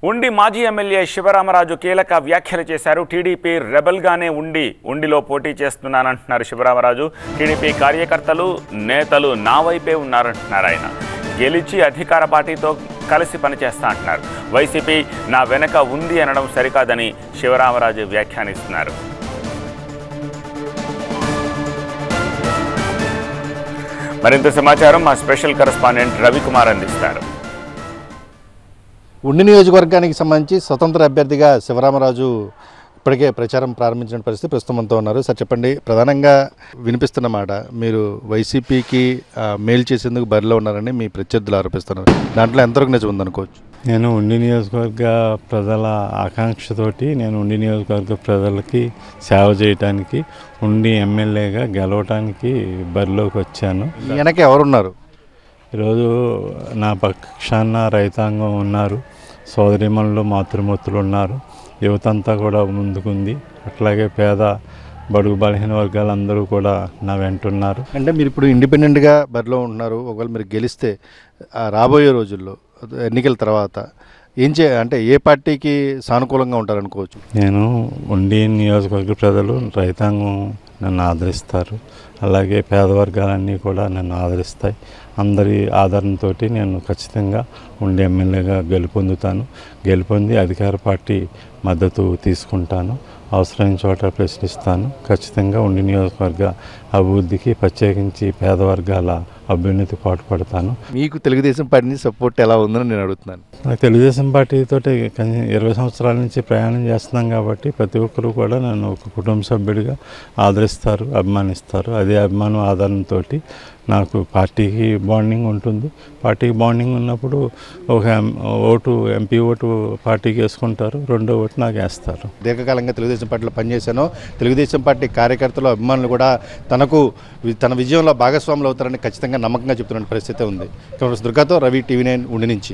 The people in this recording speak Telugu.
ఉండి మాజీ ఎమ్మెల్యే శివరామరాజు కీలక వ్యాఖ్యలు చేశారు. టీడీపీ రెబల్గానే ఉండిలో పోటీ చేస్తున్నానంటున్నారు శివరామరాజు. టీడీపీ కార్యకర్తలు నేతలు నా వైపే ఉన్నారంటున్నారు ఆయన. గెలిచి అధికార పార్టీతో కలిసి పనిచేస్తా అంటున్నారు. వైసీపీ నా వెనక ఉంది అనడం సరికాదని శివరామరాజు వ్యాఖ్యానిస్తున్నారు. మరింత సమాచారం మా స్పెషల్ కరెస్పాండెంట్ రవికుమార్ అందిస్తారు. ఉండి నియోజకవర్గానికి సంబంధించి స్వతంత్ర అభ్యర్థిగా శివరామరాజు ఇప్పటికే ప్రచారం ప్రారంభించిన పరిస్థితి ప్రస్తుతం అంతా ఉన్నారు. సార్ చెప్పండి, ప్రధానంగా వినిపిస్తున్న మాట మీరు వైసీపీకి మేలు చేసేందుకు బరిలో ఉన్నారని మీ ప్రత్యర్థులు ఆరోపిస్తున్నారు. దాంట్లో ఎంతవరకు నిజం ఉందనుకోవచ్చు? నేను ఉండి నియోజకవర్గ ప్రజల ఆకాంక్షతోటి నేను ఉండి నియోజకవర్గ ప్రజలకి సేవ చేయడానికి ఉండి ఎమ్మెల్యేగా గెలవటానికి బరిలోకి వచ్చాను. వెనక ఎవరున్నారు? ఈరోజు నా పక్షాన రైతాంగం ఉన్నారు, సోదరిమణులు మాతృమూర్తులు ఉన్నారు, యువతంతా కూడా ముందుకుంది. అట్లాగే పేద బడుగు బలహీన వర్గాలందరూ కూడా నా వెంటున్నారు. అంటే మీరు ఇప్పుడు ఇండిపెండెంట్గా బరిలో ఉంటున్నారు. ఒకవేళ మీరు గెలిస్తే రాబోయే రోజుల్లో ఎన్నికల తర్వాత అంటే ఏ పార్టీకి సానుకూలంగా ఉంటారనుకోవచ్చు? నేను ఉండి నియోజకవర్గ ప్రజలు రైతాంగం నన్ను ఆదరిస్తారు, అలాగే పేద వర్గాలన్నీ కూడా నన్ను ఆదరిస్తాయి. అందరి ఆదరణతో నేను ఖచ్చితంగా ఉండి ఎమ్మెల్యేగా గెలుపొంది అధికార పార్టీ మద్దతు తీసుకుంటాను. అవసరమైన చోట ప్రశ్నిస్తాను. ఖచ్చితంగా ఉండి నియోజకవర్గ అభివృద్ధికి, ప్రత్యేకించి పేద వర్గాల అభ్యున్నతి పాటుపడతాను. మీకు తెలుగుదేశం పార్టీ నుంచి సపోర్ట్ ఎలా ఉందని నేను అడుగుతున్నాను. నాకు తెలుగుదేశం పార్టీతో 20 సంవత్సరాల నుంచి ప్రయాణం చేస్తున్నాం కాబట్టి ప్రతి ఒక్కరూ కూడా నన్ను ఒక కుటుంబ సభ్యుడిగా ఆదరిస్తారు, అభిమానిస్తారు. అదే అభిమానం ఆదరణతో నాకు పార్టీకి బాండింగ్ ఉంటుంది. పార్టీకి బాండింగ్ ఉన్నప్పుడు ఒక ఎంపీ ఓటు పార్టీకి వేసుకుంటారు, రెండో ఓటు నాకు వేస్తారు. దీర్ఘకాలంగా తెలుగుదేశం పార్టీలో పనిచేశాను. తెలుగుదేశం పార్టీ కార్యకర్తలు, అభిమానులు కూడా తన విజయంలో భాగస్వాములు అవుతారని ఖచ్చితంగా నమ్మకంగా చెప్తున్న పరిస్థితి ఉంది. దుర్గాతో రవి, TV9 ఉండి నుంచి.